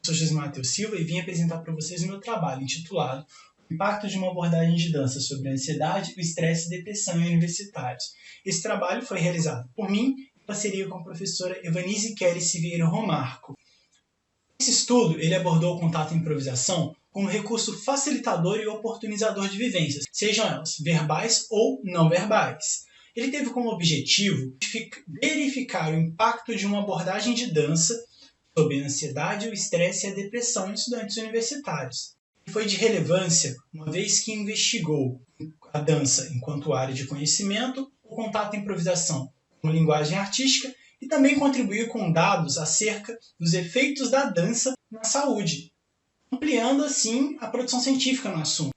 sou José Matheus Silva e vim apresentar para vocês o meu trabalho intitulado O Impacto de uma Abordagem de Dança sobre a Ansiedade, o Estresse e Depressão em Universitários. Esse trabalho foi realizado por mim em parceria com a professora Evanise Kelly Siveiro Romarco. Esse estudo ele abordou o contato e improvisação como recurso facilitador e oportunizador de vivências, sejam elas verbais ou não verbais. Ele teve como objetivo verificar o impacto de uma abordagem de dança sobre a ansiedade, o estresse e a depressão em estudantes universitários. E foi de relevância, uma vez que investigou a dança enquanto área de conhecimento, o contato e improvisação como linguagem artística e também contribuiu com dados acerca dos efeitos da dança na saúde, ampliando assim a produção científica no assunto.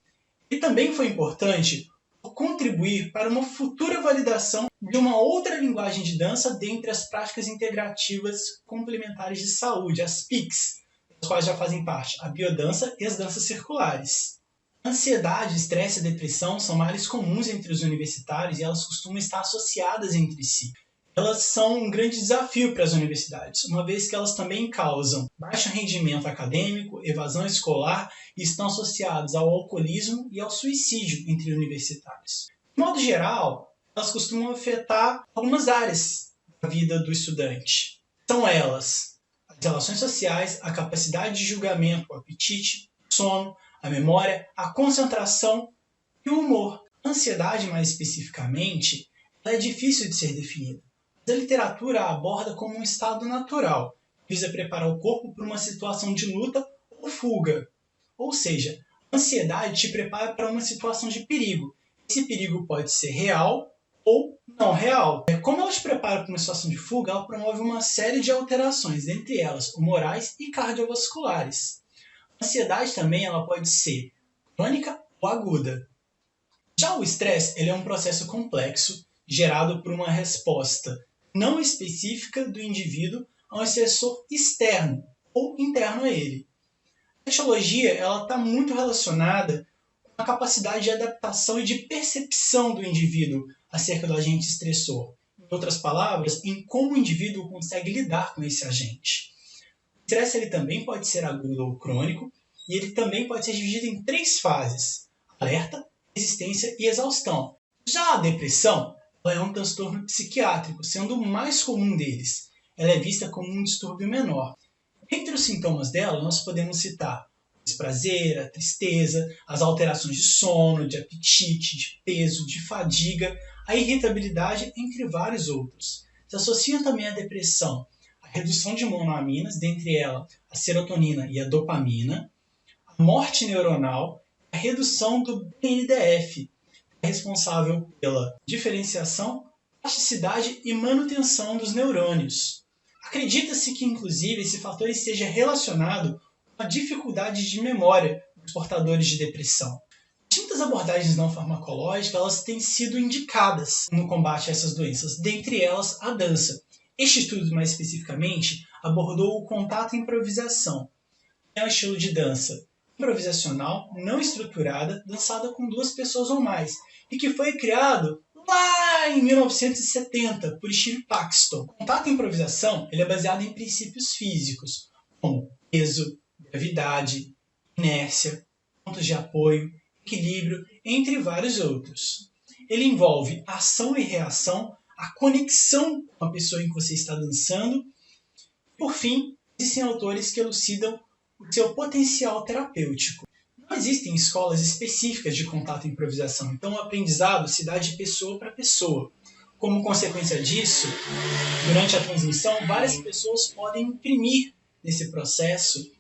E também foi importante por contribuir para uma futura validação de uma outra linguagem de dança dentre as práticas integrativas complementares de saúde, as PICs, das quais já fazem parte a biodança e as danças circulares. A ansiedade, estresse e depressão são males comuns entre os universitários e elas costumam estar associadas entre si. Elas são um grande desafio para as universidades, uma vez que elas também causam baixo rendimento acadêmico, evasão escolar e estão associadas ao alcoolismo e ao suicídio entre universitários. De modo geral, elas costumam afetar algumas áreas da vida do estudante. São elas as relações sociais, a capacidade de julgamento, o apetite, o sono, a memória, a concentração e o humor. A ansiedade, mais especificamente, ela é difícil de ser definida. A literatura a aborda como um estado natural, que visa preparar o corpo para uma situação de luta ou fuga. Ou seja, a ansiedade te prepara para uma situação de perigo. Esse perigo pode ser real ou não real. Como ela te prepara para uma situação de fuga, ela promove uma série de alterações, dentre elas humorais e cardiovasculares. A ansiedade também ela pode ser crônica ou aguda. Já o estresse ele é um processo complexo gerado por uma resposta não específica do indivíduo a um estressor externo ou interno a ele. A etiologia está muito relacionada com a capacidade de adaptação e de percepção do indivíduo acerca do agente estressor. Em outras palavras, em como o indivíduo consegue lidar com esse agente. O estresse ele também pode ser agudo ou crônico e ele também pode ser dividido em 3 fases: alerta, resistência e exaustão. Já a depressão ela é um transtorno psiquiátrico, sendo o mais comum deles. Ela é vista como um distúrbio menor. Entre os sintomas dela, nós podemos citar o desprazer, a tristeza, as alterações de sono, de apetite, de peso, de fadiga, a irritabilidade, entre vários outros. Se associam também à depressão a redução de monoaminas, dentre elas a serotonina e a dopamina, a morte neuronal, a redução do BNDF, responsável pela diferenciação, plasticidade e manutenção dos neurônios. Acredita-se que, inclusive, esse fator esteja relacionado com a dificuldade de memória dos portadores de depressão. Muitas abordagens não farmacológicas elas têm sido indicadas no combate a essas doenças, dentre elas a dança. Este estudo, mais especificamente, abordou o contato e improvisação. É um estilo de dança improvisacional, não estruturada, dançada com 2 pessoas ou mais, e que foi criado lá em 1970 por Steve Paxton. O contato e improvisação ele é baseado em princípios físicos, como peso, gravidade, inércia, pontos de apoio, equilíbrio, entre vários outros. Ele envolve ação e reação, a conexão com a pessoa em que você está dançando. Por fim, existem autores que elucidam o seu potencial terapêutico. Não existem escolas específicas de contato e improvisação, então o aprendizado se dá de pessoa para pessoa. Como consequência disso, durante a transmissão, várias pessoas podem imprimir nesse processo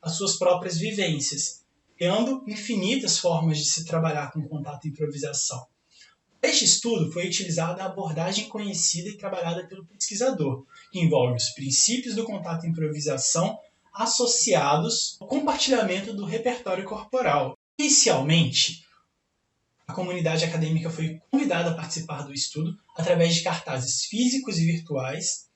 as suas próprias vivências, criando infinitas formas de se trabalhar com contato e improvisação. Neste estudo foi utilizada a abordagem conhecida e trabalhada pelo pesquisador, que envolve os princípios do contato e improvisação associados ao compartilhamento do repertório corporal. Inicialmente, a comunidade acadêmica foi convidada a participar do estudo através de cartazes físicos e virtuais,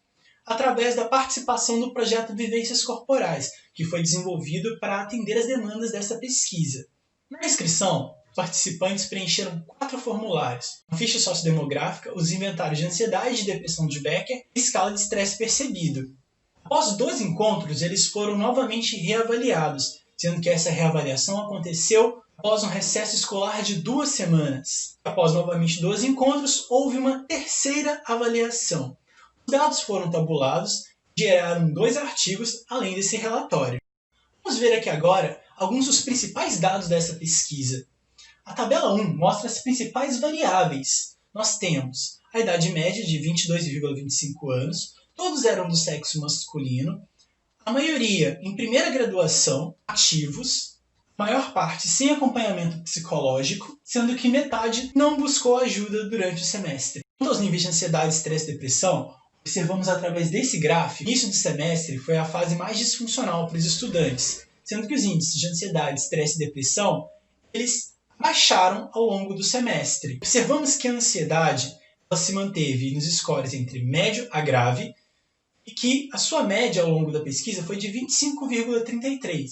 através da participação do projeto Vivências Corporais, que foi desenvolvido para atender as demandas dessa pesquisa. Na inscrição, os participantes preencheram 4 formulários: a ficha sociodemográfica, os inventários de ansiedade e depressão de Becker e escala de estresse percebido. Após 12 encontros, eles foram novamente reavaliados, sendo que essa reavaliação aconteceu após um recesso escolar de 2 semanas. Após novamente 12 encontros, houve uma terceira avaliação. Os dados foram tabulados e geraram 2 artigos além desse relatório. Vamos ver aqui agora alguns dos principais dados dessa pesquisa. A tabela 1 mostra as principais variáveis. Nós temos a idade média de 22,25 anos, todos eram do sexo masculino, a maioria em primeira graduação, ativos, a maior parte sem acompanhamento psicológico, sendo que metade não buscou ajuda durante o semestre. Quanto aos níveis de ansiedade, estresse e depressão, observamos através desse gráfico, o início do semestre foi a fase mais disfuncional para os estudantes, sendo que os índices de ansiedade, estresse e depressão, eles baixaram ao longo do semestre. Observamos que a ansiedade ela se manteve nos scores entre médio a grave, e que a sua média ao longo da pesquisa foi de 25,33.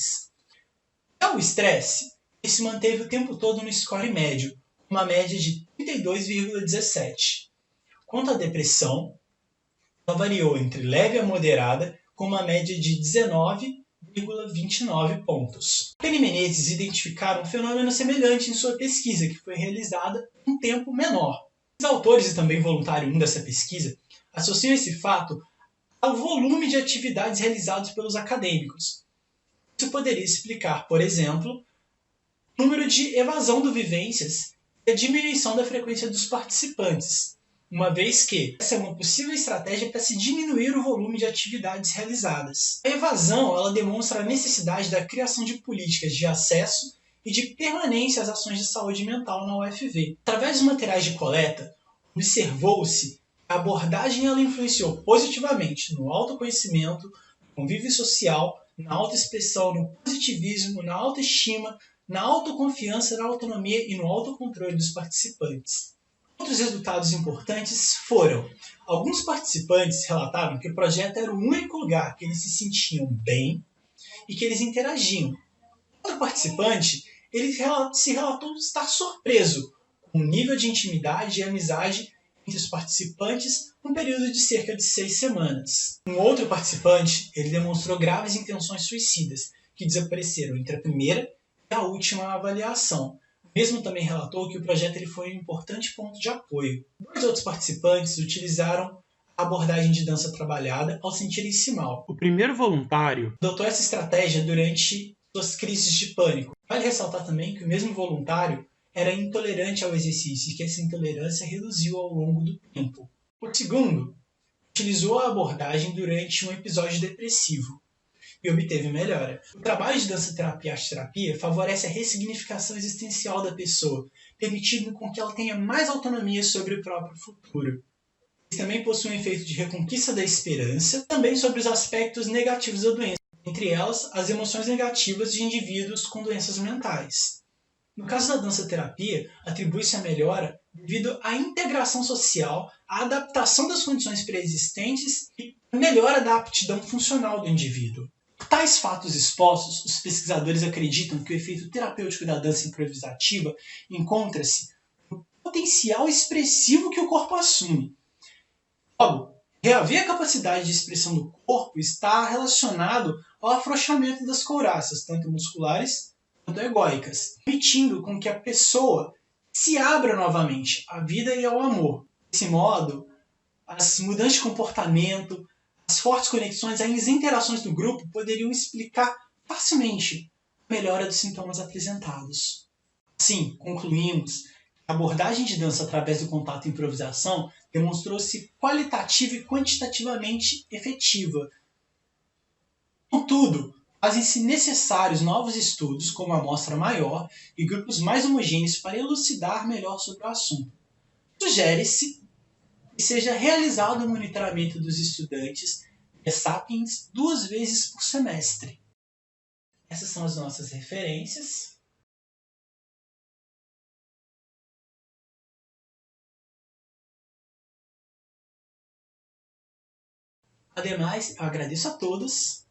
Já o estresse ele se manteve o tempo todo no score médio, uma média de 32,17. Quanto à depressão, ela variou entre leve a moderada, com uma média de 19,29 pontos. Penny e Menezes identificaram um fenômeno semelhante em sua pesquisa, que foi realizada em um tempo menor. Os autores e também voluntário 1 dessa pesquisa associam esse fato ao volume de atividades realizadas pelos acadêmicos. Isso poderia explicar, por exemplo, o número de evasão de vivências e a diminuição da frequência dos participantes, uma vez que essa é uma possível estratégia para se diminuir o volume de atividades realizadas. A evasão ela demonstra a necessidade da criação de políticas de acesso e de permanência às ações de saúde mental na UFV. Através dos materiais de coleta, observou-se a abordagem ela influenciou positivamente no autoconhecimento, no convívio social, na autoexpressão, no positivismo, na autoestima, na autoconfiança, na autonomia e no autocontrole dos participantes. Outros resultados importantes foram: alguns participantes relataram que o projeto era o único lugar que eles se sentiam bem e que eles interagiam. Outro participante ele se relatou estar surpreso com o nível de intimidade e amizade entre os participantes num período de cerca de 6 semanas. Um outro participante ele demonstrou graves intenções suicidas, que desapareceram entre a primeira e a última avaliação. O mesmo também relatou que o projeto ele foi um importante ponto de apoio. 2 outros participantes utilizaram a abordagem de dança trabalhada ao sentirem-se mal. O primeiro voluntário adotou essa estratégia durante suas crises de pânico. Vale ressaltar também que o mesmo voluntário era intolerante ao exercício e que essa intolerância reduziu ao longo do tempo. O segundo utilizou a abordagem durante um episódio depressivo e obteve melhora. O trabalho de dança-terapia e arte-terapia favorece a ressignificação existencial da pessoa, permitindo com que ela tenha mais autonomia sobre o próprio futuro. Eles também possuem um efeito de reconquista da esperança, também sobre os aspectos negativos da doença, entre elas as emoções negativas de indivíduos com doenças mentais. No caso da dança-terapia, atribui-se a melhora devido à integração social, à adaptação das condições pré-existentes e à melhora da aptidão funcional do indivíduo. Por tais fatos expostos, os pesquisadores acreditam que o efeito terapêutico da dança improvisativa encontra-se no potencial expressivo que o corpo assume. Logo, reaver a capacidade de expressão do corpo está relacionado ao afrouxamento das couraças, tanto musculares quanto egóicas, permitindo com que a pessoa se abra novamente à vida e ao amor. Desse modo, as mudanças de comportamento, as fortes conexões, as interações do grupo poderiam explicar facilmente a melhora dos sintomas apresentados. Assim, concluímos que a abordagem de dança através do contato e improvisação demonstrou-se qualitativa e quantitativamente efetiva. Contudo, fazem-se necessários novos estudos com uma amostra maior e grupos mais homogêneos para elucidar melhor sobre o assunto. Sugere-se que seja realizado o monitoramento dos estudantes de Sapiens 2 vezes por semestre. Essas são as nossas referências. Ademais, eu agradeço a todos